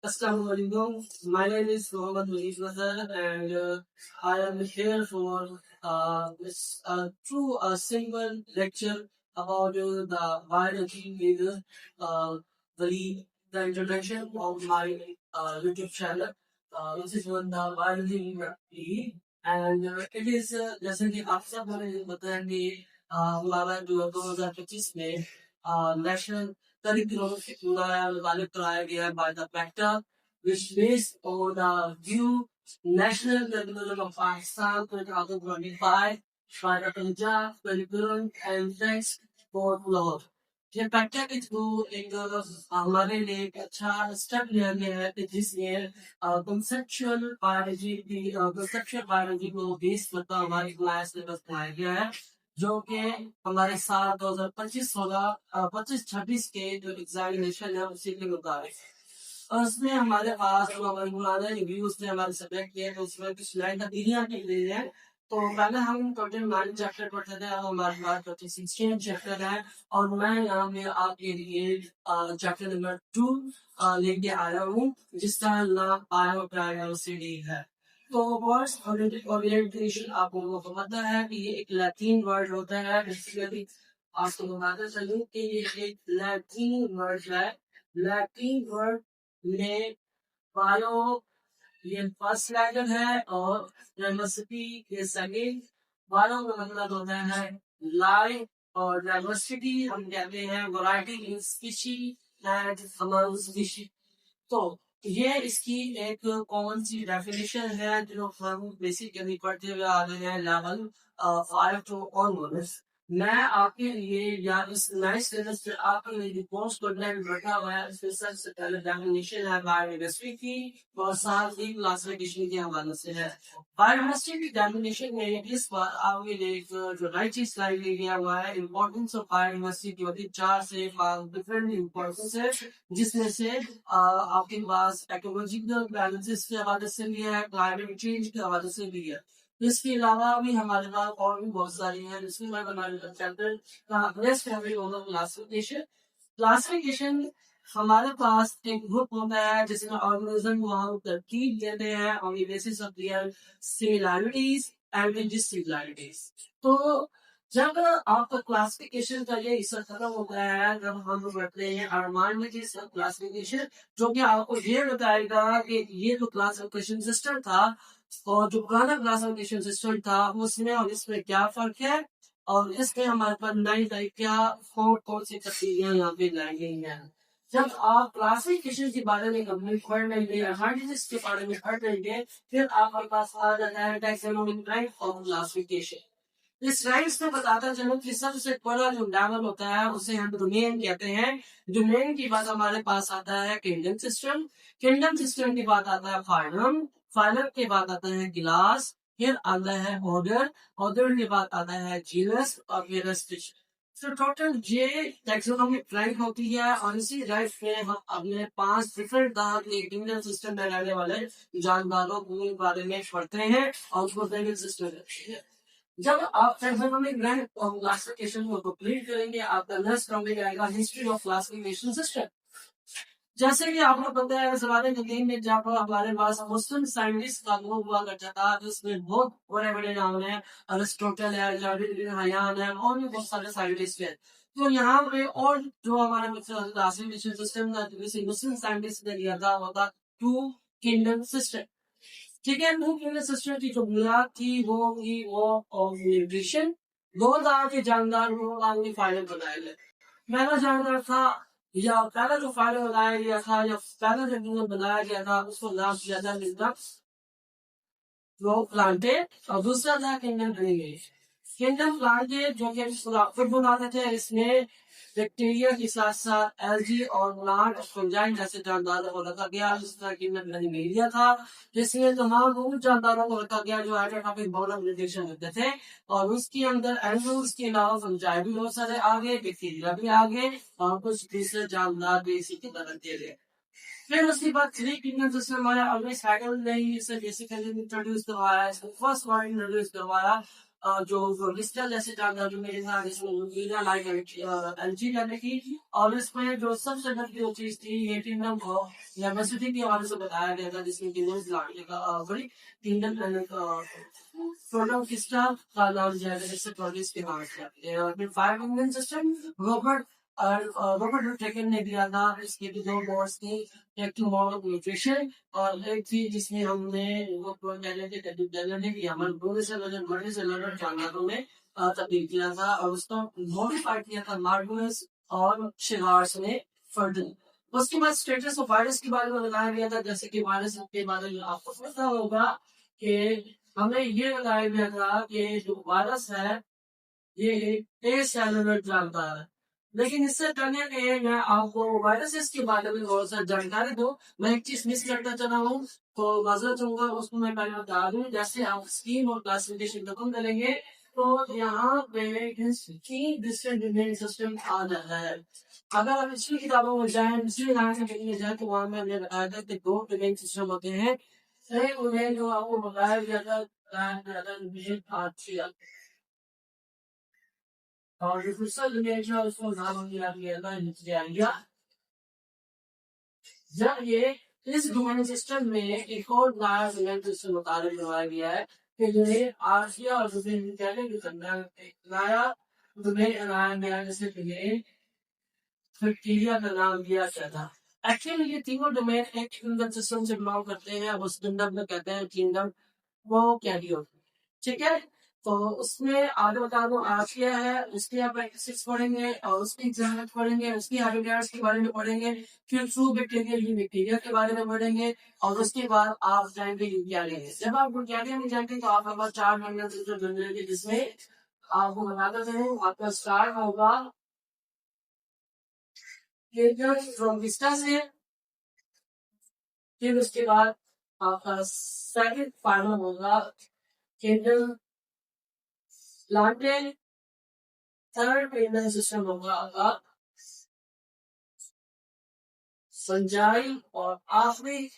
Assalamualaikum. My name is Mohammed Munif Nazar, and I am here for through a simple lecture about the biology with the the introduction of my YouTube channel, which is on the biology with and it is जैसे कि आप सब हमें बताएंगे हमारा जो 2025 में national curriculum developed by the Factor, which based on the new national curriculum of Pakistan 2025 by the Punjab curriculum and text for Lahore. ये फैक्टर के थ्रू एक हमारे लिए एक अच्छा स्टेप लिया गया है कि जिसमें कंसेप्चुअल बायोलॉजी को बेस करता हमारी क्लास सिलेबस बनाया गया है जो कि हमारे साल 2025 16 25-26 के जो एग्जामिनेशन है उसी के मुताबिक और उसमें हमारे पास जो हमारे पुराने रिव्यूज ने हमारे सब्जेक्ट किए तो उसमें कुछ नई तब्दीलियां की गई है। तो पहले हम टोटल 9 चैप्टर पढ़ते थे, अब हमारे पास टोटल 16 चैप्टर है और मैं यहाँ में आपके लिए चैप्टर नंबर 2 लेके आया हूँ जिसका नाम बायोडायवर्सिटी है। तो वर्ड्स ओरिएंटेशन आप लोगों को पता है कि ये एक लैटिन वर्ड होता है। बेसिकली आपको बताना चाहिए कि ये एक लैटिन वर्ड है। लैटिन वर्ड में बायो ये फर्स्ट लेटर है और डाइवर्सिटी ये सेकंड। बायो का मतलब होता है लाइफ और डाइवर्सिटी हम कहते हैं variety in species and among species. तो ये इसकी एक कॉमन सी डेफिनेशन है जो हम बेसिकली पढ़ते हुए आ रहे हैं लेवल 5 टू ऑनवर्ड्स। मैं आपके लिए या इस नए सिलेबस पे आपके लिए रिपोर्ट कंटेंट रखा हुआ है। इसमें सबसे पहले डेफिनेशन है बायोकेमिस्ट्री की और साथ ही क्लासिफिकेशन के हवाले से है। बायोकेमिस्ट्री की डेफिनेशन में इस बार आपके लिए एक जो नई चीज स्लाइड ले गया हुआ है इम्पोर्टेंस ऑफ बायोकेमिस्ट्री की होती 4 से 5 डिफरेंट इम्पोर्टेंस है जिसमें से आपके पास इकोलॉजिकल बैलेंसेस के हवाले से भी है, क्लाइमेट चेंज के हवाले से भी है। इसके अलावा भी हमारे पास और भी बहुत सारी हैं जिसमें मैं हमारे चैप्टर का नेक्स्ट है क्लासिफिकेशन। क्लासिफिकेशन हमारे पास एक ग्रुप होता है जिसमें ऑर्गेनिज्म को हम तरकीब देते हैं on the basis of their similarities and dissimilarities. तो जब आपका क्लासिफिकेशन का ये हिस्सा खत्म होता है जब हम करते हैं अरमानमेटिक्स क्लासिफिकेशन जो कि आपको ये बताएगा कि ये जो क्लासिफिकेशन सिस्टम था और जो पुराना क्लासिफिकेशन सिस्टम था उसमें और इसमें क्या फर्क है और इसमें हमारे पास नई नई क्या कौन सी तब्दीलियां यहाँ पे लाई गई हैं। जब आप क्लासिफिकेशन के बारे में कंप्लीट पढ़ लेंगे हार्डनेस के बारे में पढ़ लेंगे फिर आपके पास आ जाता है टैक्सोनॉमिक टाइप ऑफ क्लासिफिकेशन। इस राइट्स में बताता चलो कि सबसे बड़ा जो लेवल होता है उसे हम डोमेन कहते हैं। डोमेन की बात हमारे पास आता है किंगडम सिस्टम। किंगडम सिस्टम की बात आता है फाइलम। फाइलम के बाद आता है क्लास, फिर आता है ऑर्डर। ऑर्डर के बाद आता है जीनस और फिर स्पीशीज। तो टोटल ये टैक्सोनॉमिक रैंक होती है और इसी रैंक में हम अपने 5 डिफरेंट तरह के किंगडम सिस्टम में रहने वाले जानदारों के बारे में पढ़ते हैं और उसको किंगडम सिस्टम कहते हैं। जब आप टैक्सोनॉमिक रैंक ऑफ क्लासिफिकेशन को कंप्लीट करेंगे आपका नेक्स्ट टॉपिक आएगा हिस्ट्री ऑफ क्लासिफिकेशन सिस्टम। जैसे कि आपको पता है ज़माने कदीम में जब हमारे पास मुस्लिम साइंटिस्ट का ग्रुप हुआ करता था जिसमें बहुत बड़े बड़े नाम हैं, अरिस्टोटल है, हयान है और भी बहुत सारे साइंटिस्ट हैं। तो यहाँ पे और जो हमारे क्लासिफिकेशन सिस्टम का किसी मुस्लिम साइंटिस्ट ने दिया था वो था टू किंगडम सिस्टम। ठीक है, टू किंगडम सिस्टम की जो बुनियाद थी वो थी वो ऑफ न्यूट्रिशन। दो तरह के जानदार को फाइनल बनाए गए। पहला जानदार था या पहला जो फाइनल बनाया गया था या पहला जो किंगडम बनाया गया था उसको नाम दिया था किंगडम वो प्लांटेड और दूसरा था किंगडम ड्रेनेज। किंगडम प्लांटेड जो कि खुद बनाते थे इसमें बैक्टीरिया के साथ साथ एल्गी और प्लांट फंजाई जैसे जानदारों को रखा गया। इस तरह किंगडम मीडिया था जिसमें तमाम उन जानदारों को रखा गया जो हाइड्रोट्रॉपिक बॉर्डर रिलेशन होते थे और उसके अंदर एनिमल्स के अलावा फंजाई भी बहुत सारे आगे, बैक्टीरिया भी आगे और कुछ दूसरे जानदार भी इसी की तरह दे रहे। फिर उसके बाद थ्री किंगडम सिस्टम आया और इस टाइटल ने इसे बेसिकली इंट्रोड्यूस करवाया। फर्स्ट वर्ड इंट्रोड्यूस करवाया जो क्रिस्टल जैसे जानदार जो मेरे साथ इसमें मीडिया लाइक एलजी करने की, और इसमें जो सबसे बड़ी जो चीज थी ये किंगडम को यूनिवर्सिटी के हवाले से बताया गया था, जिसमें किंगडम लाने का बड़ी किंगडम प्रोग्राम किसका का नाम जो है जैसे प्रोड्यूस के नाम से और फिर फायर इंजन सिस्टम रॉबर्ट और रॉबर्ट टेकन ने दिया था। इसके भी दो मोड्स थी, एक टू मोड ऑफ न्यूट्रिशन और एक थी जिसमें हमने वो टैलेंटेड हमारे बड़े से लर्नर जानवरों में तब्दील किया था और उसको मॉडिफाई किया था मार्गुनस और शिगार्स ने फर्दन। उसके बाद स्टेटस ऑफ वायरस के बारे में बताया गया था, जैसे कि वायरस के बारे में आपको पता होगा कि हमें ये बताया गया था कि जो वायरस है ये एक सेलुलर जानता है। लेकिन इससे पहले कि मैं आपको वायरसेस के बारे में बहुत सा जानकारी दूं, मैं एक चीज मिस करता चला हूँ, तो माजरत चाहूंगा, उसको मैं पहले बता दूं। जैसे आप स्कीम और क्लासिफिकेशन खत्म करेंगे तो यहाँ पे तीन डिफरेंट इम्यून सिस्टम आ जाता है। अगर आप पिछली किताबों में जाए, पिछली लाइन से पढ़ने जाए, तो वहां में हमने बताया था कि दो इम्यून सिस्टम होते हैं। एक उन्हें जो आपको बताया गया था और दूसरा दुनिया जो उसको नाम दिया गया था इंडिया। जब ये इस ह्यूमन सिस्टम में एक और नया ह्यूमन सिस्टम मुताबिक करवाया गया है कि जो है आसिया और दूसरे विद्यालय के संदर्भ एक नया तुम्हें बनाया गया, जैसे तुम्हें बैक्टीरिया का नाम दिया गया था। एक्चुअली ये तीनों डोमेन एक ह्यूमन सिस्टम से बिलोंग करते हैं, उस किंगडम में कहते हैं किंगडम वो कैरियर। ठीक है, तो उसमें आगे बता दो आज क्या है, उसके आप प्रैक्टिस पढ़ेंगे और उसकी एग्जाम पढ़ेंगे, उसकी हैबिटेट्स के बारे में पढ़ेंगे, फिर थ्रू बैक्टीरिया के बारे में पढ़ेंगे और उसके बाद आप जाएंगे यूकेरिया में। जब आप यूकेरिया में जाएंगे तो आपके पास 4 महीने से जिसमें आपको बताते हैं आपका स्टार्ट होगा रोमिस्टा से, फिर उसके बाद आपका सेकंड फाइनल होगा केंद्र लाटे, थर्ड इम्यून सिस्टम होगा आपका संजाई और आखिरी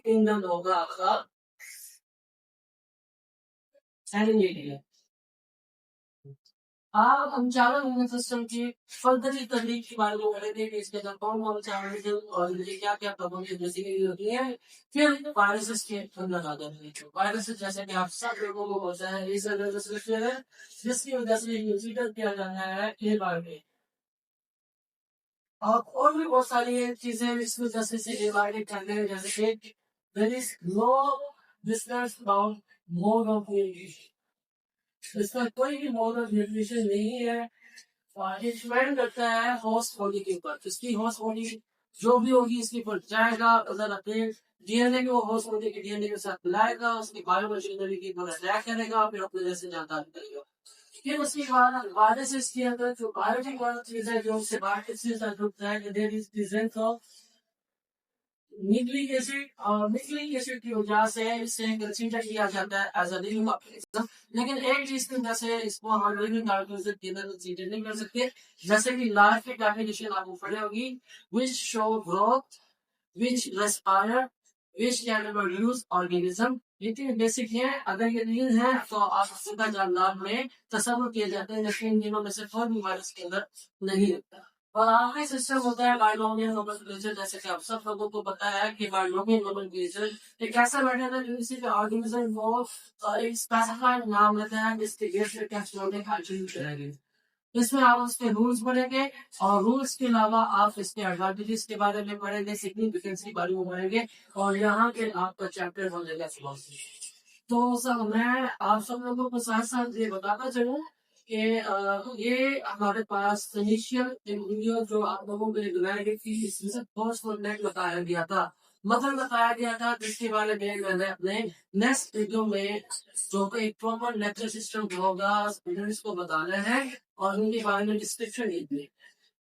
किंगडम होगा आपका सेरेनिटी। आप हम चारों इम्यून सिस्टम की फर्दर तकलीफ के बारे में पढ़े थे कि इसके अंदर कौन कौन से ऑर्गेनिज्म और इनकी क्या क्या प्रॉब्लम जैसी होती है। फिर वायरसेस के अंदर आ जाते हैं। वायरसेस जैसे कि आप सब लोगों को होता है जिसकी वजह से कंसीडर किया जाता है ये बार में। और भी बहुत सारी चीजें इस वजह से एवाइडेड करने हैं, जैसे कि there is no distance about mode of nutrition. इसका कोई भी मोड ऑफ न्यूट्रिशन नहीं है और ये डिपेंड करता है होस्ट बॉडी के ऊपर। इसकी होस्ट बॉडी जो भी होगी इसके ऊपर जाएगा, उधर अपने डीएनए को होस्ट बॉडी के डीएनए के साथ मिलाएगा, उसकी बायो मशीनरी की तरह अटैक करेगा, फिर अपने जैसे जानकारी करेगा। फिर उसके बाद वायरसेस के अंदर जो बायोटिक वाला चीज है, जो उससे वायरसेस होता है, there is presence of nucleic acid और न्यूक्लिक एसिड की वजह से इसे कंसीडर किया जाता है एज अ लिविंग ऑर्गेनिज्म। लेकिन एक चीज की वजह से इसको हम लिविंग ऑर्गेनिज्म के अंदर कंसीडर नहीं कर सकते, जैसे कि लाइफ की डेफिनेशन आपको पढ़ी होगी, which show growth, which respire, which can reproduce organism. ये तीन बेसिक है, अगर ये नहीं है तो आप सीधा जानदार में तस्वुर किए जाते हैं, लेकिन इन तीनों में से कोई भी वायरस के अंदर नहीं होता। और आखिरी सिस्टम होता है बायोलॉजिकल नोमेनक्लेचर। जैसे कि आप सब लोगों को पता है कि बायोलॉजिकल नोमेनक्लेचर एक ऐसा मैटर है जिससे कि ऑर्गेनिज्म को एक स्पेसिफाइड नाम लेता है जिसके बेस पे कैप्सूल एट्रीब्यूट करेंगे। इसमें आप उसके रूल्स पढ़ेंगे और रूल्स के अलावा आप इसके एडवांटेजेस के बारे में पढ़ेंगे, सिग्निफिकेंस के बारे में पढ़ेंगे और यहाँ के आपका चैप्टर हो जाएगा फिलॉसफी। तो सब मैं आप सब लोगों को साथ साथ ये बताता चलूं कि ये हमारे पास इनिशियल वीडियो जो आप लोगों के लिए बनाई गई थी, इसमें फर्स्ट कॉन्टेक्ट बताया गया था, मतलब बताया गया था, जिसके बारे में मैंने अपने नेक्स्ट वीडियो में जो एक प्रॉपर लेक्चर सिस्टम होगा स्टूडेंट्स को बताना है और उनके बारे में डिस्क्रिप्शन लिखनी।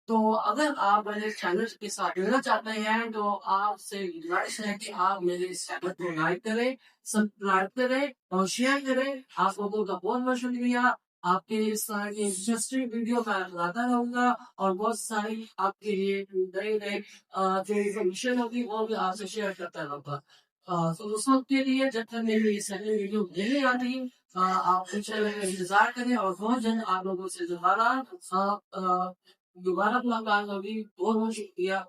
तो अगर आप मेरे चैनल के साथ जुड़ना चाहते हैं तो आपसे गुजारिश है कि आप मेरे इस चैनल को लाइक करें, सब्सक्राइब करें और शेयर करें। आप लोगों का बहुत बहुत शुक्रिया। आपके इस तरह की इंटरेस्टिंग वीडियो मैं लाता रहूंगा और बहुत सारी आपके लिए नई नई जो इन्फॉर्मेशन होगी वो भी आपसे शेयर करता रहूंगा। तो उस वक्त के लिए जब तक मेरी ये सारी वीडियो नहीं आती आप कुछ इंतजार करें और बहुत जल्द आप लोगों से दोबारा मुलाकात होगी। बहुत बहुत शुक्रिया।